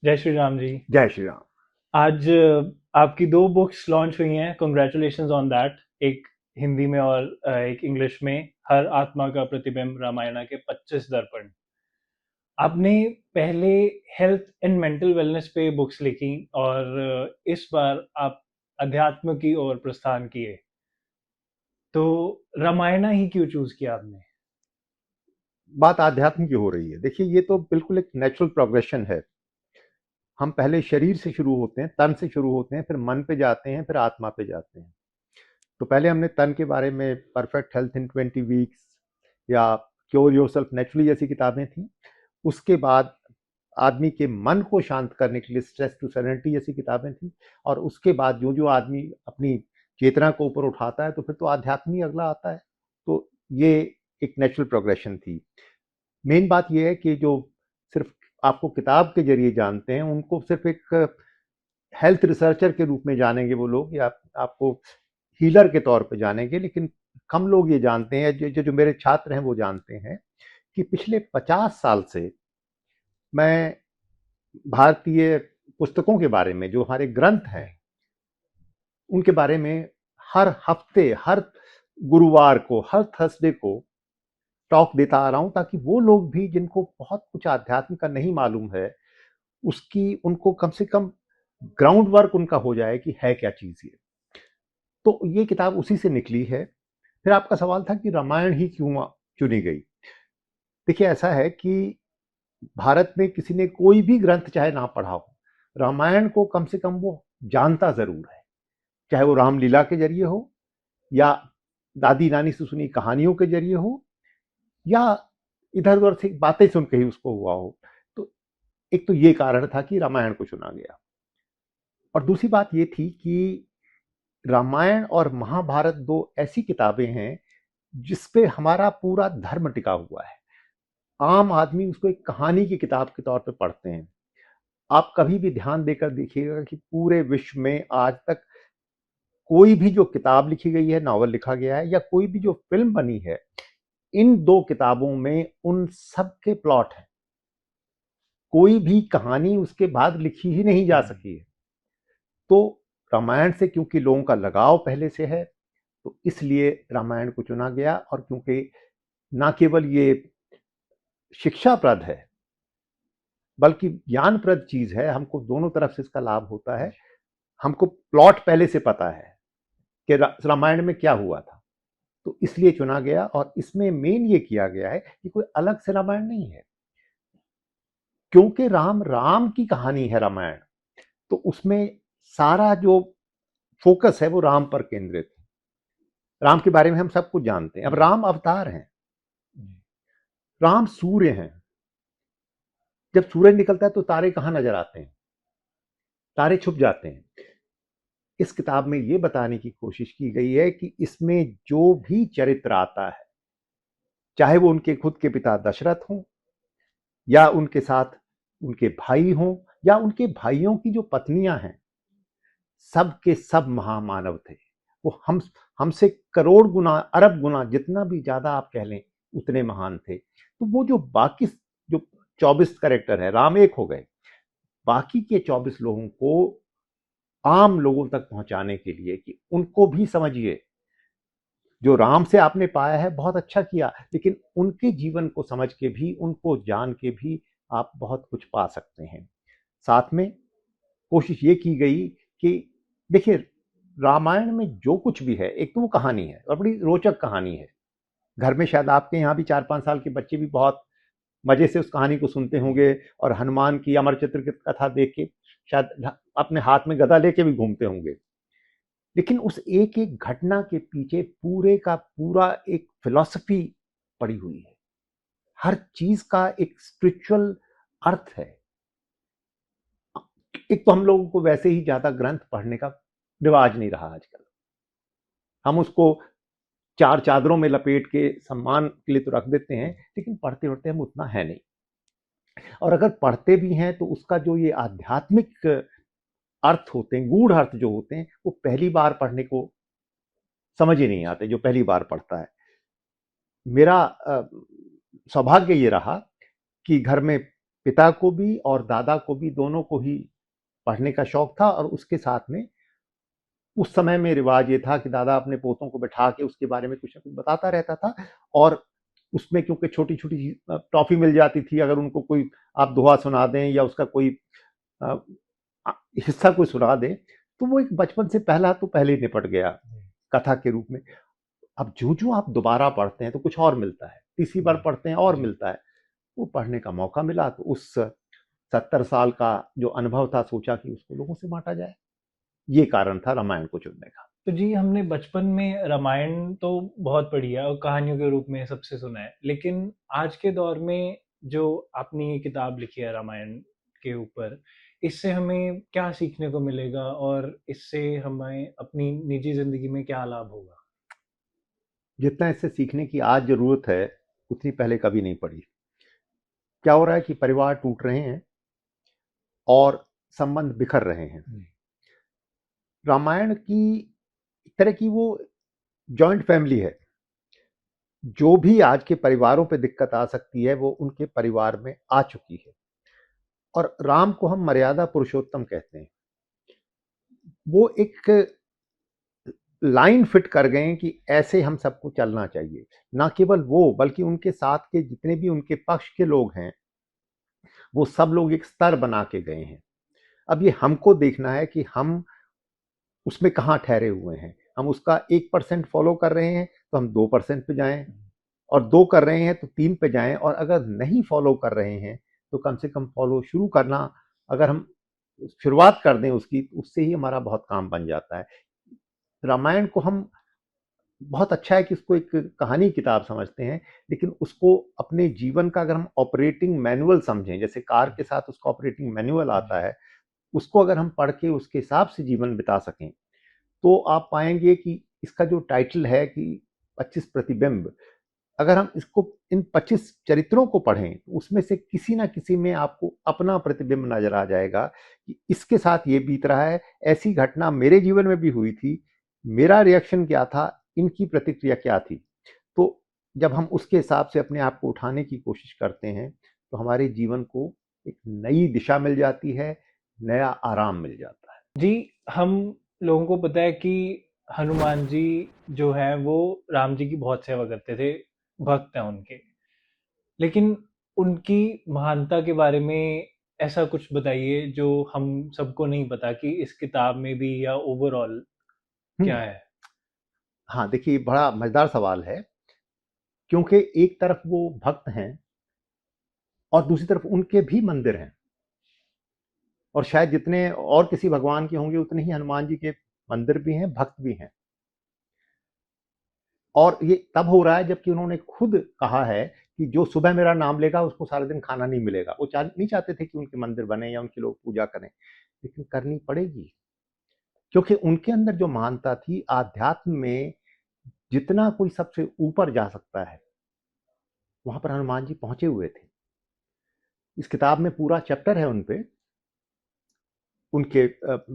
जय श्री राम जी। जय श्री राम। आज आपकी दो बुक्स लॉन्च हुई हैं, कॉन्ग्रेचुलेशंस ऑन दैट। एक हिंदी में और एक इंग्लिश में, हर आत्मा का प्रतिबिंब रामायणा के 25 दर्पण। आपने पहले हेल्थ एंड मेंटल वेलनेस पे बुक्स लिखी और इस बार आप अध्यात्म की ओर प्रस्थान किए, तो रामायणा ही क्यों चूज किया आपने? बात आध्यात्म की हो रही है। देखिए, ये तो बिल्कुल एक नेचुरल प्रोग्रेशन है। हम पहले शरीर से शुरू होते हैं, तन से शुरू होते हैं, फिर मन पे जाते हैं, फिर आत्मा पे जाते हैं। तो पहले हमने तन के बारे में परफेक्ट हेल्थ इन 20 वीक्स या क्योर योरसेल्फ नेचुरली जैसी किताबें थी। उसके बाद आदमी के मन को शांत करने के लिए स्ट्रेस टू सेरेनिटी जैसी किताबें थी। और उसके बाद जो जो आदमी अपनी चेतना को ऊपर उठाता है तो फिर तो आध्यात्म ही अगला आता है। तो ये एक नेचुरल प्रोग्रेशन थी। मेन बात यह है कि जो सिर्फ आपको किताब के जरिए जानते हैं उनको सिर्फ एक हेल्थ रिसर्चर के रूप में जानेंगे वो लोग, या आपको हीलर के तौर पे जानेंगे। लेकिन कम लोग ये जानते हैं, जो मेरे छात्र हैं वो जानते हैं कि पिछले 50 साल से मैं भारतीय पुस्तकों के बारे में, जो हमारे ग्रंथ हैं उनके बारे में हर हफ्ते, हर गुरुवार को, हर थर्सडे को टॉक देता आ रहा हूं, ताकि वो लोग भी जिनको बहुत कुछ आध्यात्म का नहीं मालूम है उसकी उनको कम से कम ग्राउंड वर्क उनका हो जाए कि है क्या चीज ये। तो ये किताब उसी से निकली है। फिर आपका सवाल था कि रामायण ही क्यों चुनी गई। देखिए, ऐसा है कि भारत में किसी ने कोई भी ग्रंथ चाहे ना पढ़ा हो, रामायण को कम से कम वो जानता जरूर है। चाहे वो रामलीला के जरिए हो, या दादी नानी से सुनी कहानियों के जरिए हो, या इधर उधर से बातें सुन के ही उसको हुआ हो। तो एक तो ये कारण था कि रामायण को चुना गया। और दूसरी बात ये थी कि रामायण और महाभारत दो ऐसी किताबें हैं जिसपे हमारा पूरा धर्म टिका हुआ है। आम आदमी उसको एक कहानी की किताब के तौर पे पढ़ते हैं। आप कभी भी ध्यान देकर देखिएगा कि पूरे विश्व में आज तक कोई भी जो किताब लिखी गई है, नॉवल लिखा गया है, या कोई भी जो फिल्म बनी है, इन दो किताबों में उन सब के प्लॉट हैं। कोई भी कहानी उसके बाद लिखी ही नहीं जा सकी है। तो रामायण से क्योंकि लोगों का लगाव पहले से है, तो इसलिए रामायण को चुना गया। और क्योंकि ना केवल ये शिक्षाप्रद है बल्कि ज्ञानप्रद चीज है, हमको दोनों तरफ से इसका लाभ होता है। हमको प्लॉट पहले से पता है कि रामायण में क्या हुआ था, तो इसलिए चुना गया। और इसमें मेन ये किया गया है कि कोई अलग से रामायण नहीं है, क्योंकि राम राम की कहानी है रामायण। तो उसमें सारा जो फोकस है वो राम पर केंद्रित है। राम के बारे में हम सब कुछ जानते हैं। अब राम अवतार हैं, राम सूर्य हैं। जब सूरज निकलता है तो तारे कहाँ नजर आते हैं? तारे छुप जाते हैं। इस किताब में ये बताने की कोशिश की गई है कि इसमें जो भी चरित्र आता है, चाहे वो उनके खुद के पिता दशरथ हों, या उनके साथ उनके भाई हों, या उनके भाइयों की जो पत्नियां हैं, सब के सब महामानव थे। वो हमसे करोड़ गुना, अरब गुना, जितना भी ज्यादा आप कह लें उतने महान थे। तो वो जो बाकी जो 24 कैरेक्टर है, राम एक हो गए, बाकी के 24 लोगों को आम लोगों तक पहुंचाने के लिए कि उनको भी समझिए। जो राम से आपने पाया है बहुत अच्छा किया, लेकिन उनके जीवन को समझ के भी, उनको जान के भी आप बहुत कुछ पा सकते हैं। साथ में कोशिश ये की गई कि देखिए, रामायण में जो कुछ भी है, एक तो वो कहानी है और बड़ी रोचक कहानी है। घर में शायद आपके यहाँ भी 4-5 साल के बच्चे भी बहुत मजे से उस कहानी को सुनते होंगे, और हनुमान की अमर चित्र की कथा देख के शायद अपने हाथ में गदा लेके भी घूमते होंगे। लेकिन उस एक एक घटना के पीछे पूरे का पूरा एक फिलॉसफी पड़ी हुई है। हर चीज का एक स्पिरिचुअल अर्थ है। एक तो हम लोगों को वैसे ही ज्यादा ग्रंथ पढ़ने का रिवाज नहीं रहा आजकल। हम उसको चार चादरों में लपेट के सम्मान के लिए तो रख देते हैं, लेकिन पढ़ते पढ़ते हम उतना है नहीं। और अगर पढ़ते भी हैं तो उसका जो ये आध्यात्मिक अर्थ होते हैं, गूढ़ अर्थ जो होते हैं, वो पहली बार पढ़ने को समझ ही नहीं आते जो पहली बार पढ़ता है। मेरा सौभाग्य ये रहा कि घर में पिता को भी और दादा को भी, दोनों को ही पढ़ने का शौक था। और उसके साथ में उस समय में रिवाज ये था कि दादा अपने पोतों को बैठा के उसके बारे में कुछ ना कुछ बताता रहता था। और उसमें क्योंकि छोटी छोटी टॉफी मिल जाती थी, अगर उनको कोई आप दोहा सुना दें या उसका कोई अ, हिस्सा कोई सुना दें, तो वो एक बचपन से पहला तो पहले ही निपट गया कथा के रूप में। अब जो जो आप दोबारा पढ़ते हैं तो कुछ और मिलता है, तीसरी बार पढ़ते हैं और मिलता है। वो पढ़ने का मौका मिला तो उस 70 साल का जो अनुभव था, सोचा कि उसको लोगों से बांटा जाए। ये कारण था रामायण को चुनने का। तो जी, हमने बचपन में रामायण तो बहुत पढ़ी है और कहानियों के रूप में सबसे सुना है, लेकिन आज के दौर में जो आपने ये किताब लिखी है रामायण के ऊपर, इससे हमें क्या सीखने को मिलेगा और इससे हमें अपनी निजी जिंदगी में क्या लाभ होगा? जितना इससे सीखने की आज जरूरत है, उतनी पहले कभी नहीं पड़ी। क्या हो रहा है कि परिवार टूट रहे हैं और संबंध बिखर रहे हैं। रामायण की एक तरह की वो जॉइंट फैमिली है। जो भी आज के परिवारों पे दिक्कत आ सकती है, वो उनके परिवार में आ चुकी है। और राम को हम मर्यादा पुरुषोत्तम कहते हैं। वो एक लाइन फिट कर गए कि ऐसे हम सबको चलना चाहिए। ना केवल वो, बल्कि उनके साथ के जितने भी उनके पक्ष के लोग हैं, वो सब लोग एक स्तर बना के गए हैं। अब ये हमको देखना है कि हम उसमें कहाँ ठहरे हुए हैं। हम उसका 1% फॉलो कर रहे हैं तो हम 2% पे जाएं, और 2 कर रहे हैं तो 3 पे जाएं, और अगर नहीं फॉलो कर रहे हैं तो कम से कम फॉलो शुरू करना, अगर हम शुरुआत कर दें उसकी, उससे ही हमारा बहुत काम बन जाता है। रामायण को हम, बहुत अच्छा है कि उसको एक कहानी किताब समझते हैं, लेकिन उसको अपने जीवन का अगर हम ऑपरेटिंग मैनुअल समझें, जैसे कार के साथ उसका ऑपरेटिंग मैनुअल आता है, उसको अगर हम पढ़ के उसके हिसाब से जीवन बिता सकें, तो आप पाएंगे कि इसका जो टाइटल है कि 25 प्रतिबिंब, अगर हम इसको इन 25 चरित्रों को पढ़ें तो उसमें से किसी ना किसी में आपको अपना प्रतिबिंब नजर आ जाएगा कि इसके साथ ये बीत रहा है, ऐसी घटना मेरे जीवन में भी हुई थी, मेरा रिएक्शन क्या था, इनकी प्रतिक्रिया क्या थी। तो जब हम उसके हिसाब से अपने आप को उठाने की कोशिश करते हैं तो हमारे जीवन को एक नई दिशा मिल जाती है, नया आराम मिल जाता है। जी, हम लोगों को पता है कि हनुमान जी जो हैं वो राम जी की बहुत सेवा करते थे, भक्त हैं उनके। लेकिन उनकी महानता के बारे में ऐसा कुछ बताइए जो हम सबको नहीं पता कि इस किताब में भी या ओवरऑल क्या हम्म। है? हाँ, देखिए, बड़ा मजेदार सवाल है, क्योंकि एक तरफ वो भक्त हैं और दूसरी तरफ उनके भी मंदिर हैं। और शायद जितने और किसी भगवान के होंगे, उतने ही हनुमान जी के मंदिर भी हैं, भक्त भी हैं। और ये तब हो रहा है जबकि उन्होंने खुद कहा है कि जो सुबह मेरा नाम लेगा उसको सारा दिन खाना नहीं मिलेगा। वो नहीं चाहते थे कि उनके मंदिर बने या उनके लोग पूजा करें, लेकिन करनी पड़ेगी, क्योंकि उनके अंदर जो महानता थी आध्यात्म में, जितना कोई सबसे ऊपर जा सकता है, वहां पर हनुमान जी पहुंचे हुए थे। इस किताब में पूरा चैप्टर है उनपे, उनके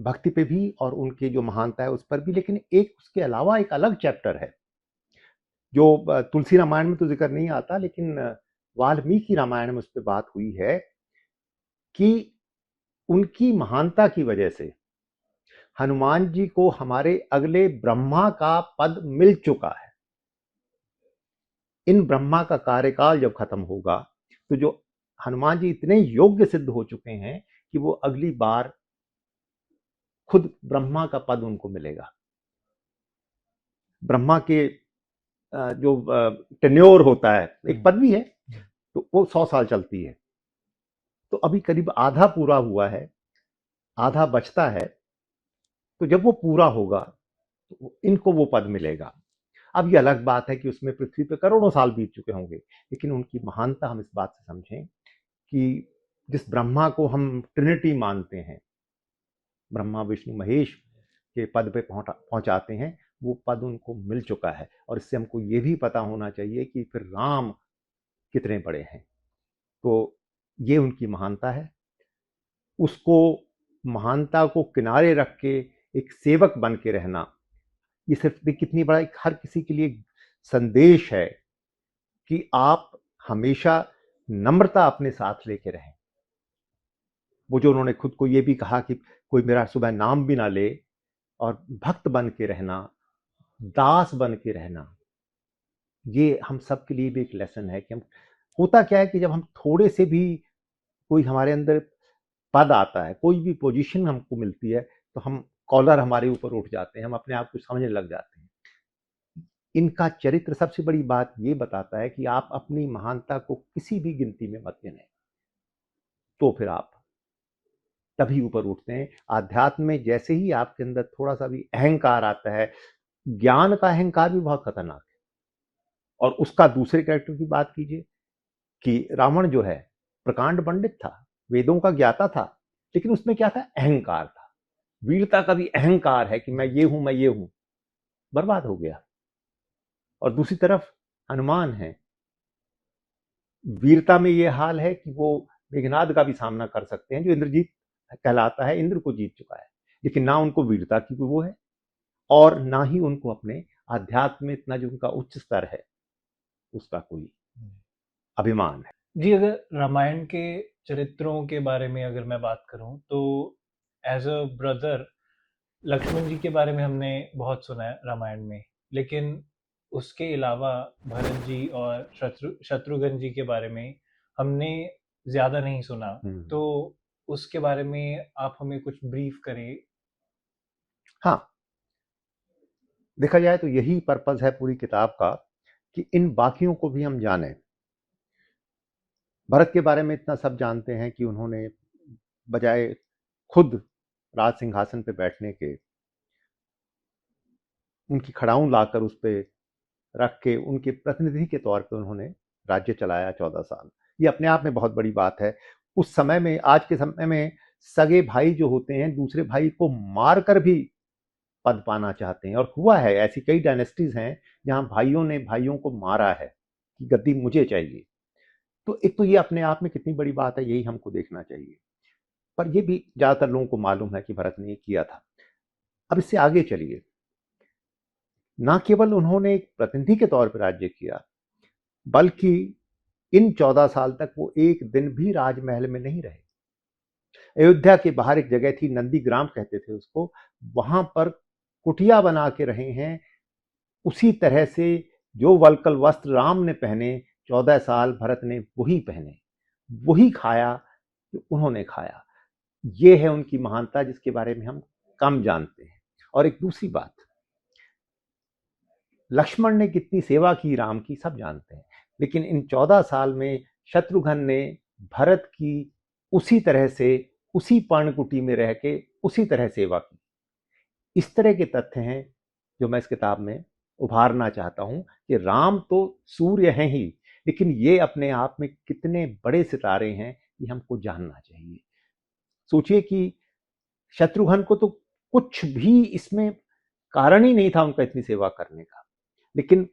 भक्ति पे भी और उनकी जो महानता है उस पर भी। लेकिन एक उसके अलावा एक अलग चैप्टर है जो तुलसी रामायण में तो जिक्र नहीं आता, लेकिन वाल्मीकि रामायण में उस पर बात हुई है कि उनकी महानता की वजह से हनुमान जी को हमारे अगले ब्रह्मा का पद मिल चुका है। इन ब्रह्मा का कार्यकाल जब खत्म होगा तो जो हनुमान जी इतने योग्य सिद्ध हो चुके हैं कि वो अगली बार खुद ब्रह्मा का पद उनको मिलेगा। ब्रह्मा के जो टेन्योर होता है, एक पदवी है, तो वो 100 साल चलती है। तो अभी करीब आधा पूरा हुआ है, आधा बचता है। तो जब वो पूरा होगा तो इनको वो पद मिलेगा। अब ये अलग बात है कि उसमें पृथ्वी पे करोड़ों साल बीत चुके होंगे, लेकिन उनकी महानता हम इस बात से समझें कि जिस ब्रह्मा को हम ट्रिनिटी मानते हैं, ब्रह्मा विष्णु महेश के पद पे पहुंचाते हैं, वो पद उनको मिल चुका है। और इससे हमको ये भी पता होना चाहिए कि फिर राम कितने बड़े हैं। तो ये उनकी महानता है। उसको, महानता को किनारे रख के एक सेवक बन के रहना, ये सिर्फ भी कितनी बड़ा एक हर किसी के लिए संदेश है कि आप हमेशा नम्रता अपने साथ लेके रहें। वो जो उन्होंने खुद को ये भी कहा कि कोई मेरा सुबह नाम भी ना ले, और भक्त बन के रहना, दास बन के रहना, ये हम सब के लिए भी एक लेसन है कि हम, होता क्या है कि जब हम थोड़े से भी कोई हमारे अंदर पद आता है, कोई भी पोजीशन हमको मिलती है, तो हम कॉलर हमारे ऊपर उठ जाते हैं, हम अपने आप को समझने लग जाते हैं। इनका चरित्र सबसे बड़ी बात ये बताता है कि आप अपनी महानता को किसी भी गिनती में मत गिनें, तो फिर आप तभी ऊपर उठते हैं। आध्यात्म में जैसे ही आपके अंदर थोड़ा सा भी अहंकार आता है, ज्ञान का अहंकार भी बहुत खतरनाक है। और उसका दूसरे कैरेक्टर की बात कीजिए कि रावण जो है प्रकांड पंडित था, वेदों का ज्ञाता था, लेकिन उसमें क्या था? अहंकार था। वीरता का भी अहंकार है कि मैं ये हूं, मैं ये हूं, बर्बाद हो गया। और दूसरी तरफ हनुमान है, वीरता में ये हाल है कि वो मेघनाद का भी सामना कर सकते हैं, जो इंद्रजीत कहलाता है, इंद्र को जीत चुका है, लेकिन ना उनको वीरता की वो है, और ना ही उनको अपने आध्यात्म में इतना जो उनका उच्च स्तर है उसका कोई अभिमान है। जी, अगर रामायण के चरित्रों के बारे में अगर मैं बात करूं तो एज अ ब्रदर लक्ष्मण जी के बारे में हमने बहुत सुना है रामायण में, लेकिन उसके अलावा भरत जी और शत्रुघ्न जी के बारे में हमने ज़्यादा नहीं सुना। तो उसके बारे में आप हमें कुछ ब्रीफ करें। हाँ, देखा जाए तो यही पर्पज है पूरी किताब का कि इन बाकियों को भी हम जानें। भरत के बारे में इतना सब जानते हैं कि उन्होंने बजाय खुद राज सिंहासन पे बैठने के, उनकी खड़ाऊं लाकर उस पर रख के उनके प्रतिनिधि के तौर पे उन्होंने राज्य चलाया 14 साल। ये अपने आप में बहुत बड़ी बात है। उस समय में, आज के समय में सगे भाई जो होते हैं दूसरे भाई को मारकर भी पद पाना चाहते हैं, और हुआ है, ऐसी कई डायनेस्टीज हैं जहां भाइयों ने भाइयों को मारा है कि गद्दी मुझे चाहिए। तो एक तो ये अपने आप में कितनी बड़ी बात है, यही हमको देखना चाहिए। पर ये भी ज्यादातर लोगों को मालूम है कि भरत ने ये किया था। अब इससे आगे चलिए, ना केवल उन्होंने एक प्रतिनिधि के तौर पर राज्य किया, बल्कि इन 14 साल तक वो एक दिन भी राजमहल में नहीं रहे। अयोध्या के बाहर एक जगह थी, नंदीग्राम कहते थे उसको, वहां पर कुटिया बना के रहे हैं। उसी तरह से जो वल्कल वस्त्र राम ने पहने 14 साल भरत ने वही पहने, वही खाया जो उन्होंने खाया। ये है उनकी महानता जिसके बारे में हम कम जानते हैं। और एक दूसरी बात, लक्ष्मण ने कितनी सेवा की राम की सब जानते हैं, लेकिन इन 14 साल में शत्रुघ्न ने भरत की उसी तरह से, उसी पर्णकुटी में रह के उसी तरह सेवा की। इस तरह के तथ्य हैं जो मैं इस किताब में उभारना चाहता हूं कि राम तो सूर्य हैं ही, लेकिन ये अपने आप में कितने बड़े सितारे हैं ये हमको जानना चाहिए। सोचिए कि शत्रुघ्न को तो कुछ भी इसमें कारण ही नहीं था उनका इतनी सेवा करने का, लेकिन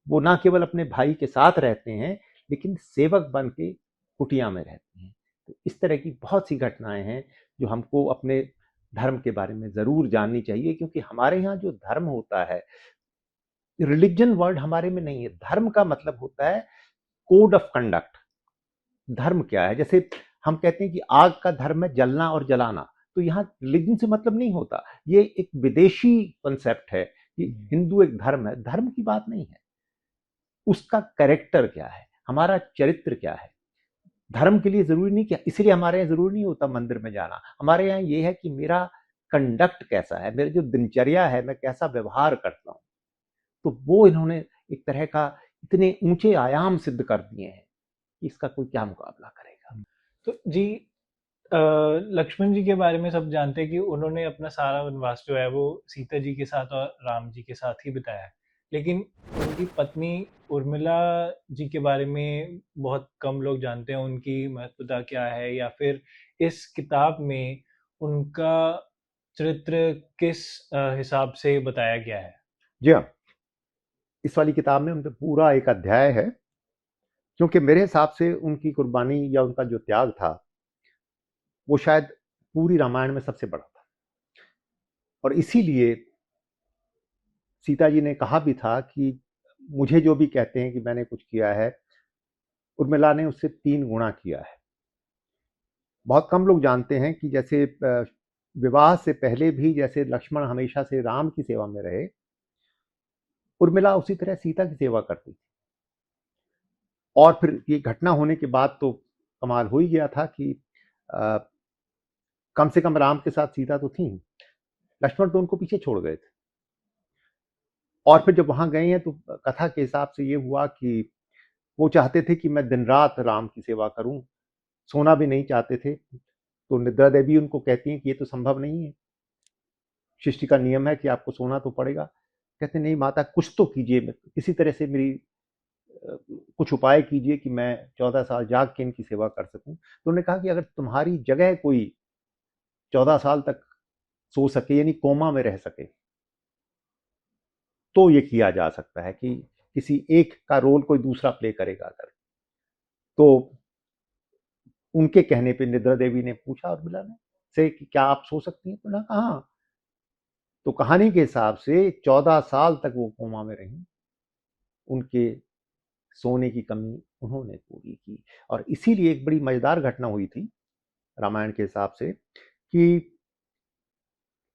वो ना केवल अपने भाई के साथ रहते हैं, लेकिन सेवक बन के कुटिया में रहते हैं। तो इस तरह की बहुत सी घटनाएं हैं जो हमको अपने धर्म के बारे में जरूर जाननी चाहिए, क्योंकि हमारे यहाँ जो धर्म होता है, रिलीजन वर्ड हमारे में नहीं है। धर्म का मतलब होता है कोड ऑफ कंडक्ट। धर्म क्या है? जैसे हम कहते हैं कि आग का धर्म है जलना और जलाना, तो यहाँ रिलीजन से मतलब नहीं होता। ये एक विदेशी कॉन्सेप्ट है कि हिंदू एक धर्म है, धर्म की बात नहीं है। उसका कैरेक्टर क्या है, हमारा चरित्र क्या है। धर्म के लिए जरूरी नहीं, क्या इसलिए हमारे यहाँ जरूरी नहीं होता मंदिर में जाना। हमारे यहाँ ये है कि मेरा कंडक्ट कैसा है, मेरी जो दिनचर्या है, मैं कैसा व्यवहार करता हूँ। तो वो इन्होंने एक तरह का इतने ऊंचे आयाम सिद्ध कर दिए हैं कि इसका कोई क्या मुकाबला करेगा। तो जी, लक्ष्मण जी के बारे में सब जानते हैं कि उन्होंने अपना सारा वनवास जो है वो सीता जी के साथ और राम जी के साथ ही बिताया है, लेकिन उनकी पत्नी उर्मिला जी के बारे में बहुत कम लोग जानते हैं। उनकी महत्वता क्या है, या फिर इस किताब में उनका चरित्र किस हिसाब से बताया गया है? जी हाँ, इस वाली किताब में उनका पूरा एक अध्याय है, क्योंकि मेरे हिसाब से उनकी कुर्बानी या उनका जो त्याग था वो शायद पूरी रामायण में सबसे बड़ा था। और इसीलिए सीता जी ने कहा भी था कि मुझे जो भी कहते हैं कि मैंने कुछ किया है, उर्मिला ने उससे 3 गुना किया है। बहुत कम लोग जानते हैं कि जैसे विवाह से पहले भी जैसे लक्ष्मण हमेशा से राम की सेवा में रहे, उर्मिला उसी तरह सीता की सेवा करती थी। और फिर ये घटना होने के बाद तो कमाल हो ही गया था कि अ, कम से कम राम के साथ सीता तो थी, लक्ष्मण तो उनको पीछे छोड़ गए थे। और फिर जब वहां गए हैं तो कथा के हिसाब से ये हुआ कि वो चाहते थे कि मैं दिन रात राम की सेवा करूं, सोना भी नहीं चाहते थे। तो निद्रा देवी उनको कहती हैं कि ये तो संभव नहीं है, सृष्टि का नियम है कि आपको सोना तो पड़ेगा। कहते नहीं माता, कुछ तो कीजिए, किसी तरह से मेरी कुछ उपाय कीजिए कि मैं 14 साल जाग के इनकी सेवा कर सकूं। तो उन्होंने कहा कि अगर तुम्हारी जगह कोई 14 साल तक सो सके, यानी कोमा में रह सके, तो ये किया जा सकता है कि किसी एक का रोल कोई दूसरा प्ले करेगा। अगर तो उनके कहने पे निद्रा देवी ने पूछा उर्मिला ने से कि क्या आप सो सकती हैं, तो उन्होंने कहा हाँ। तो कहानी के हिसाब से 14 साल तक वो कोमा में रही, उनके सोने की कमी उन्होंने पूरी की। और इसीलिए एक बड़ी मजेदार घटना हुई थी रामायण के हिसाब से कि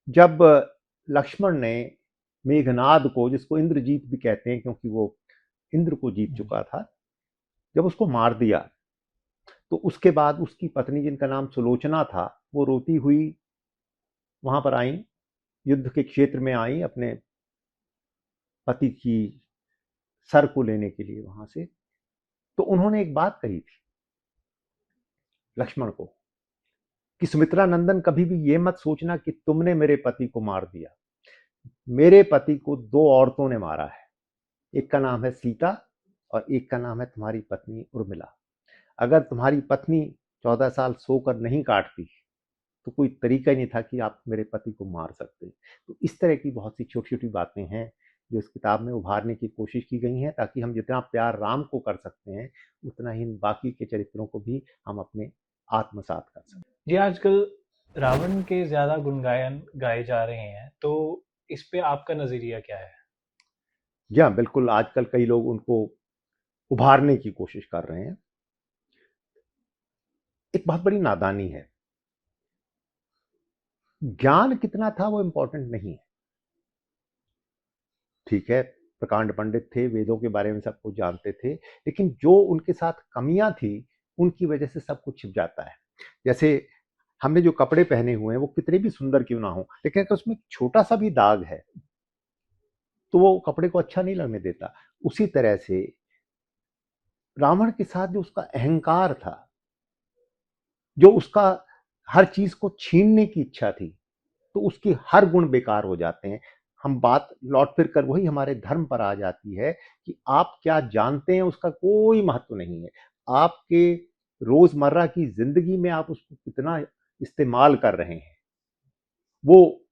जब लक्ष्मण ने मेघनाद को, जिसको इंद्रजीत भी कहते हैं क्योंकि वो इंद्र को जीत चुका था, जब उसको मार दिया, तो उसके बाद उसकी पत्नी, जिनका नाम सुलोचना था, वो रोती हुई वहां पर आई, युद्ध के क्षेत्र में आई अपने पति की सर को लेने के लिए वहां से। तो उन्होंने एक बात कही थी लक्ष्मण को कि सुमित्रा नंदन, कभी भी ये मत सोचना कि तुमने मेरे पति को मार दिया। मेरे पति को दो औरतों ने मारा है, एक का नाम है सीता और एक का नाम है तुम्हारी पत्नी उर्मिला। अगर तुम्हारी पत्नी 14 साल सोकर नहीं काटती तो कोई तरीका ही नहीं था कि आप मेरे पति को मार सकते। तो इस तरह की बहुत सी छोटी छोटी बातें हैं जो इस किताब में उभारने की कोशिश की गई हैं, ताकि हम जितना प्यार राम को कर सकते हैं उतना ही बाकी के चरित्रों को भी हम अपने आत्मसात कर सकते जी, आजकल रावण के ज्यादा गुणगायन गाए जा रहे हैं, तो इस पे आपका नजरिया क्या है? हैं। जी हाँ, बिल्कुल, आजकल कई लोग उनको उभारने की कोशिश कर रहे हैं। एक बहुत बड़ी नादानी है। ज्ञान कितना था वो इंपॉर्टेंट नहीं है। ठीक है, प्रकांड पंडित थे, वेदों के बारे में सब कुछ जानते थे, लेकिन जो उनके साथ कमियां थी उनकी वजह से सब कुछ छिप जाता है। जैसे हमने जो कपड़े पहने हुए हैं वो कितने भी सुंदर क्यों ना हो, लेकिन अगर उसमें छोटा सा भी दाग है तो वो कपड़े को अच्छा नहीं लगने देता। उसी तरह से रावण के साथ जो उसका अहंकार था, जो उसका हर चीज को छीनने की इच्छा थी, तो उसके हर गुण बेकार हो जाते हैं। हम बात लौट फिर कर वही हमारे धर्म पर आ जाती है कि आप क्या जानते हैं उसका कोई महत्व नहीं है। आपके रोजमर्रा की जिंदगी में आप उसको कितना इस्तेमाल कर रहे हैं, वो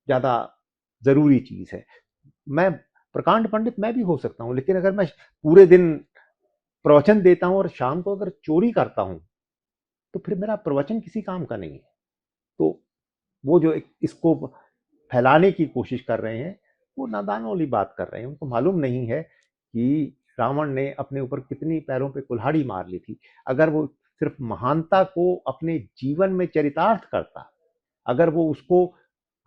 ज्यादा जरूरी चीज है। मैं प्रकांड पंडित मैं भी हो सकता हूं, लेकिन अगर मैं पूरे दिन प्रवचन देता हूं और शाम को अगर चोरी करता हूं तो फिर मेरा प्रवचन किसी काम का नहीं है। तो वो जो इसको फैलाने की कोशिश कर रहे हैं वो नादानों वाली बात कर रहे हैं। उनको मालूम नहीं है कि रावण ने अपने ऊपर कितनी पैरों पे कुल्हाड़ी मार ली थी। अगर वो सिर्फ महानता को अपने जीवन में चरितार्थ करता, अगर वो उसको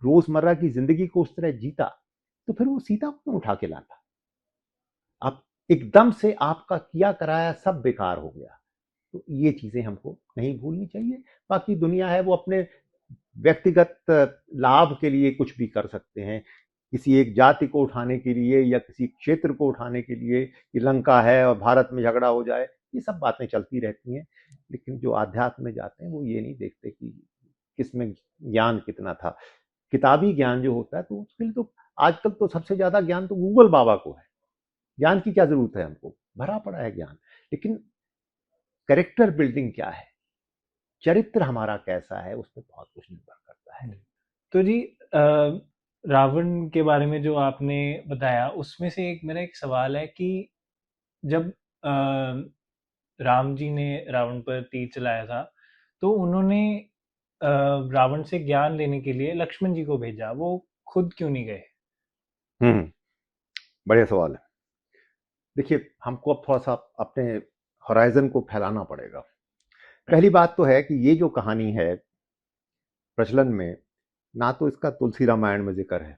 रोजमर्रा की जिंदगी को उस तरह जीता, तो फिर वो सीता को क्यों उठा के लाता। अब एकदम से आपका किया कराया सब बेकार हो गया। तो ये चीजें हमको नहीं भूलनी चाहिए। बाकी दुनिया है, वो अपने व्यक्तिगत लाभ के लिए कुछ भी कर सकते हैं, किसी एक जाति को उठाने के लिए या किसी क्षेत्र को उठाने के लिए कि लंका है और भारत में झगड़ा हो जाए, ये सब बातें चलती रहती हैं। लेकिन जो आध्यात्म में जाते हैं वो ये नहीं देखते कि किसमें ज्ञान कितना था। किताबी ज्ञान जो होता है तो उसके लिए तो आजकल तो सबसे ज्यादा ज्ञान तो गूगल बाबा को है। ज्ञान की क्या जरूरत है, हमको भरा पड़ा है ज्ञान। लेकिन कैरेक्टर बिल्डिंग क्या है, चरित्र हमारा कैसा है, उस पर बहुत कुछ निर्भर करता है। तो जी, रावण के बारे में जो आपने बताया, उसमें से एक मेरा एक सवाल है कि जब राम जी ने रावण पर तीर चलाया था, तो उन्होंने रावण से ज्ञान लेने के लिए लक्ष्मण जी को भेजा, वो खुद क्यों नहीं गए? हम्म, बढ़िया सवाल है। देखिए, हमको अब थोड़ा सा अपने होराइजन को फैलाना पड़ेगा। पहली बात तो है कि ये जो कहानी है प्रचलन में, ना तो इसका तुलसी रामायण में जिक्र है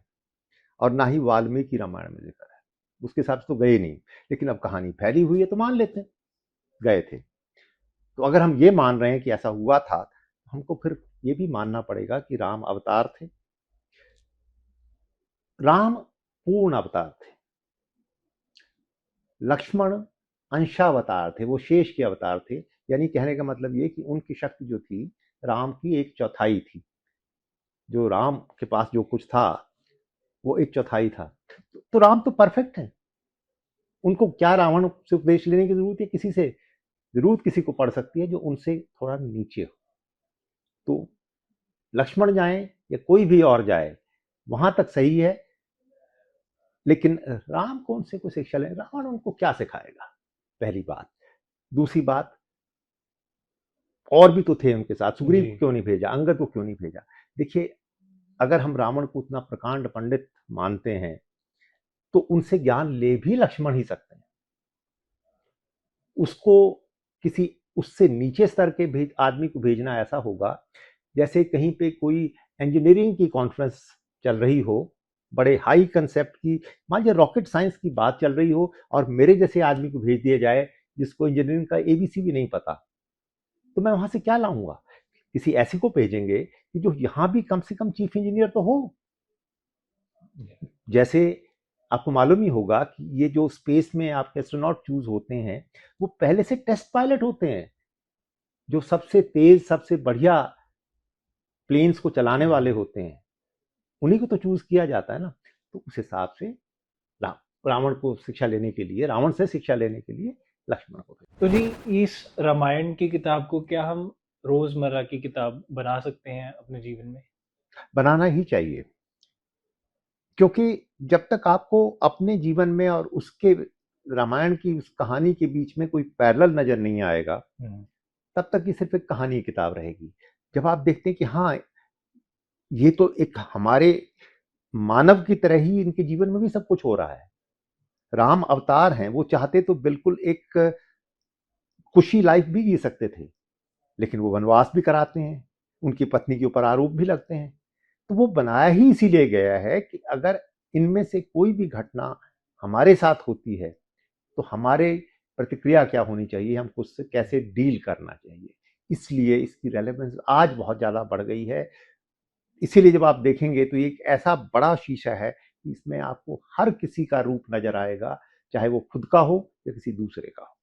और ना ही वाल्मीकि रामायण में जिक्र है। उसके हिसाब से तो गए नहीं, लेकिन अब कहानी फैली हुई है तो मान लेते हैं गए थे। तो अगर हम ये मान रहे हैं कि ऐसा हुआ था, तो हमको फिर ये भी मानना पड़ेगा कि राम अवतार थे। राम पूर्ण अवतार थे, लक्ष्मण अंशावतार थे, वो शेष के अवतार थे। यानी कहने का मतलब ये कि उनकी शक्ति जो थी राम की एक चौथाई थी। जो राम के पास जो कुछ था वो एक चौथाई था। तो राम तो परफेक्ट है, उनको क्या रावण से उपदेश लेने की जरूरत है? किसी से जरूरत किसी को पड़ सकती है जो उनसे थोड़ा नीचे हो। तो लक्ष्मण जाए या कोई भी और जाए वहां तक सही है, लेकिन राम को उनसे कोई शिक्षा ले, रावण उनको क्या सिखाएगा? पहली बात। दूसरी बात, और भी तो थे उनके साथ, सुग्रीव को क्यों नहीं भेजा, अंगद को क्यों नहीं भेजा? देखिए, अगर हम रावण को उतना प्रकांड पंडित मानते हैं तो उनसे ज्ञान ले भी लक्ष्मण ही सकते हैं। उसको किसी उससे नीचे स्तर के आदमी को भेजना ऐसा होगा जैसे कहीं पे कोई इंजीनियरिंग की कॉन्फ्रेंस चल रही हो, बड़े हाई कंसेप्ट की, मान लीजिए रॉकेट साइंस की बात चल रही हो, और मेरे जैसे आदमी को भेज दिया जाए जिसको इंजीनियरिंग का एबीसी भी नहीं पता, तो मैं वहां से क्या लाऊंगा? किसी ऐसे को भेजेंगे कि जो यहां भी कम से कम चीफ इंजीनियर तो हो। जैसे आपको मालूम ही होगा कि ये जो स्पेस में आपके एस्ट्रोनॉट चूज होते हैं वो पहले से टेस्ट पायलट होते हैं, जो सबसे तेज सबसे बढ़िया प्लेन्स को चलाने वाले होते हैं, उन्हीं को तो चूज किया जाता है ना। तो उस हिसाब से रावण को शिक्षा लेने के लिए, रावण से शिक्षा लेने के लिए लक्ष्मण को। तो जी, इस रामायण की किताब को क्या हम रोजमर्रा की किताब बना सकते हैं अपने जीवन में? बनाना ही चाहिए, क्योंकि जब तक आपको अपने जीवन में और उसके रामायण की उस कहानी के बीच में कोई पैरेलल नजर नहीं आएगा, तब तक ये सिर्फ एक कहानी की किताब रहेगी। जब आप देखते हैं कि हाँ, ये तो एक हमारे मानव की तरह ही इनके जीवन में भी सब कुछ हो रहा है। राम अवतार हैं, वो चाहते तो बिल्कुल एक खुशी लाइफ भी जी सकते थे, लेकिन वो वनवास भी कराते हैं, उनकी पत्नी के ऊपर आरोप भी लगते हैं। तो वो बनाया ही इसीलिए गया है कि अगर इनमें से कोई भी घटना हमारे साथ होती है तो हमारे प्रतिक्रिया क्या होनी चाहिए, हमको उससे कैसे डील करना चाहिए। इसलिए इसकी रेलेवेंस आज बहुत ज़्यादा बढ़ गई है। इसीलिए जब आप देखेंगे तो ये एक ऐसा बड़ा शीशा है कि इसमें आपको हर किसी का रूप नजर आएगा, चाहे वो खुद का हो या किसी दूसरे का हो।